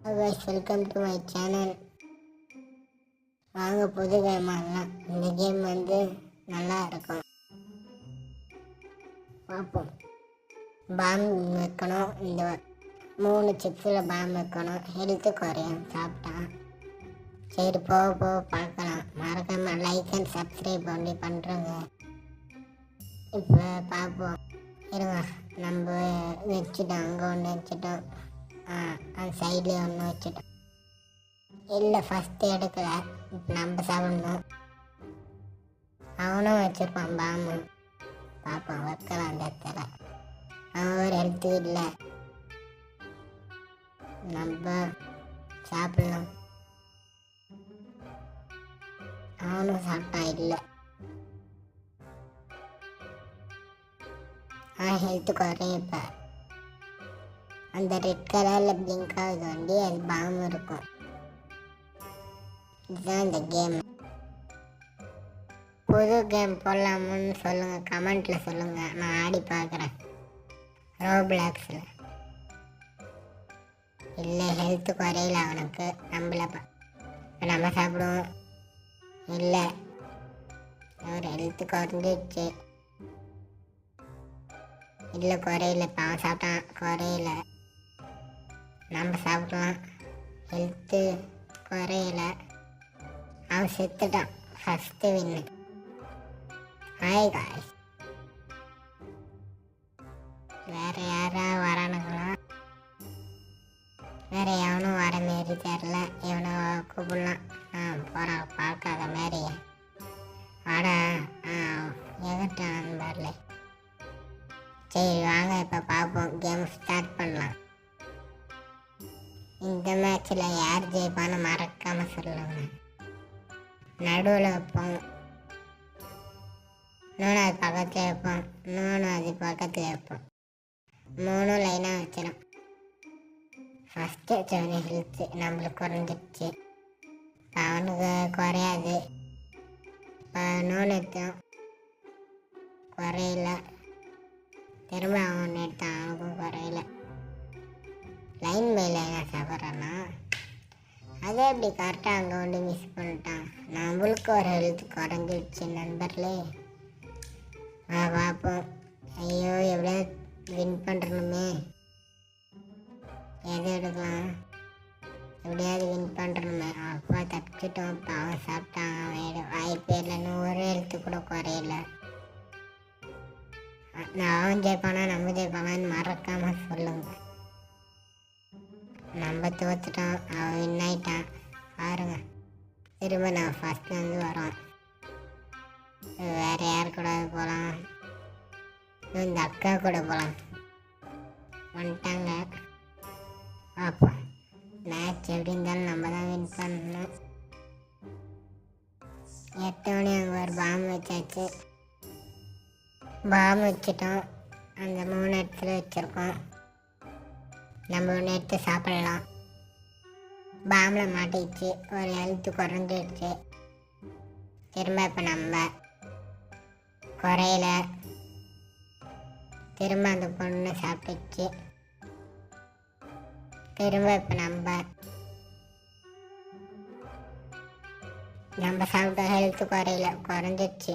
Welcome to my channel. வாங்க புது game ஆடலாம். இந்த கேம் நல்லா இருக்கும், பார்ப்போம். பாம் வைக்கணும். இந்த 3 சிப்ஸில் பாம் வைக்கணும். ஹெல்த்து குறையும் சாப்பிட்டா. சரி, போக போக பார்க்கலாம். மறக்காம லைக் அண்ட் சப்ஸ்கிரைப் பண்ணி பண்ணுறோங்க. இப்போ பார்ப்போம். இருங்க, நம்ம வச்சுட்டோம். அங்கே ஒன்று வச்சுட்டோம், அந்த சைட்லேயே ஒன்று வச்சுட்டோம். இல்லை, ஃபஸ்ட்டு எடுக்கல. இப்போ நம்ம சாப்பிடணும். அவனும் வச்சுருப்பான் பாம்பு. பார்ப்போம், வைக்கலாம். அந்த இடத்துல அவன் ஒரு ஹெல்த்து இல்லை. நம்ம சாப்பிடலாம். அவனும் சாப்பிட்டான். இல்லை, ஹெல்த்து குறையும். இப்போ அந்த ரெட் கலரில் பிளிங்க் ஆகுது அது பாம்பு இருக்கும். இதுதான் இந்த கேம். புது கேம் போடலாமுன்னு சொல்லுங்கள், கமெண்ட்டில் சொல்லுங்கள். நான் ஆடி பார்க்குறேன் ரோப்ளாக்ஸில். இல்லை, ஹெல்த்து குறையில அவனுக்கு. நம்ம சாப்பிடுவோம். இல்லை, ஒரு ஹெல்த்து குறைஞ்சிடுச்சு. இல்லை, குறையில. இப்போ அவன் சாப்பிட்டான், குறையில. நம்ம சாப்பிடலாம். ஹெல்த்து குறையில. அவன் செத்துட்டான். First win. Hi guys. வேறு யாராவது வரானுங்களா? வேறு எவனும் வர மாரி தெரில. இவனை கூப்பிடலாம். போகிறான், பார்க்காத மாரி. வாடா. எகிட்டான் வரல. சரி, வாங்க இப்போ பார்ப்போம். கேம் ஸ்டார்ட் பண்ணலாம். இந்த மேட்ச்சில் யார் ஜெயிப்பான்னு மறக்காமல் சொல்லுங்க. நடுவில் வைப்போம். இன்னொன்று அது பக்கத்தில் வைப்போம். இன்னொன்று அது பக்கத்தில் வைப்போம். 3 லைனாக வச்சிடும். ஃபஸ்ட்டு வச்சவனே ஹெல்த்து நம்மளுக்கு குறைஞ்சிடுச்சு. அவனுக்கு குறையாது. இப்போ இன்னொன்று எடுத்தோம், குறையில. திரும்ப அவன் எடுத்தான், அவனுக்கும் குறையில. லைன் பை லைனாக சாப்பிட்றான்னா அதே எப்படி கரெக்டாக அங்கே வந்து மிஸ் பண்ணிட்டான். நம்மளுக்கு ஒரு ஹெல்த் குறைஞ்சிடுச்சு நண்பர்களே. பார்ப்போம். ஐயோ, எப்படியா வின் பண்ணுறணுமே. எது எடுக்கலாம்? எப்படியாவது வின் பண்ணுறணுமே. அப்பா தப்பிச்சிட்டோம். இப்போ அவன் சாப்பிட்டான். அவன் வாய்ப்பே இல்லைன்னு ஒரு ஹெல்த்து கூட குறையில. அவன் ஜெயிப்பானா நம்ம ஜெயிப்பானான்னு மறக்காமல் சொல்லுங்க. நம்ம தோத்துட்டோம், அவன் வின் ஆகிட்டான். பாருங்க, திரும்ப நான் ஃபஸ்ட்லேருந்து வரோம். வேறு யார் கூட போகலாம்? இந்த அக்கா கூட போகலாம். வந்துட்டாங்க. அப்போ மேட்ச் எப்படி இருந்தாலும் நம்ம தான் வின் பண்ணணும். 8 மணி அங்கே ஒரு பாம்பு வச்சாச்சு. பாம்பு வச்சுட்டோம். அந்த 3 இடத்துல வச்சுருக்கோம். நம்ம ஒன்று எடுத்து சாப்பிடலாம். பாம்பில் மாட்டிடுச்சு. ஒரு ஹெல்த்து குறைஞ்சிடுச்சு. திரும்ப இப்போ நம்ம குறையில. திரும்ப அந்த பொண்ணு சாப்பிட்டுச்சு. திரும்ப இப்போ நம்ம சாப்பிட்ட ஹெல்த்து குறையில, குறைஞ்சிடுச்சு.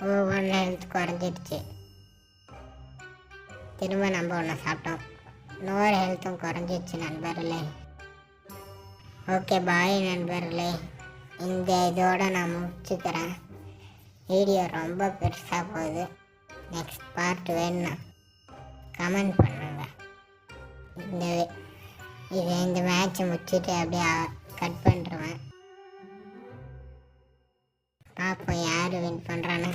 ஒவ்வொன்று ஹெல்த் குறைஞ்சிடுச்சு. திரும்ப நம்ம ஒன்று சாப்பிட்டோம். இன்னொரு ஹெல்த்தும் குறைஞ்சிடுச்சு நண்பர்களே. ஓகே, பாய் நண்பர்களே. இந்த இதோட நான் முடிச்சுக்கிறேன். வீடியோ ரொம்ப பெருசாக போகுது. நெக்ஸ்ட் பார்ட் வேணும்னா கமெண்ட் பண்ணுங்க. இந்த மேட்ச்சை முடிச்சுட்டு அப்படியே கட் பண்ணுறேன். பார்ப்போம் யார் வின் பண்ணுறான்னு.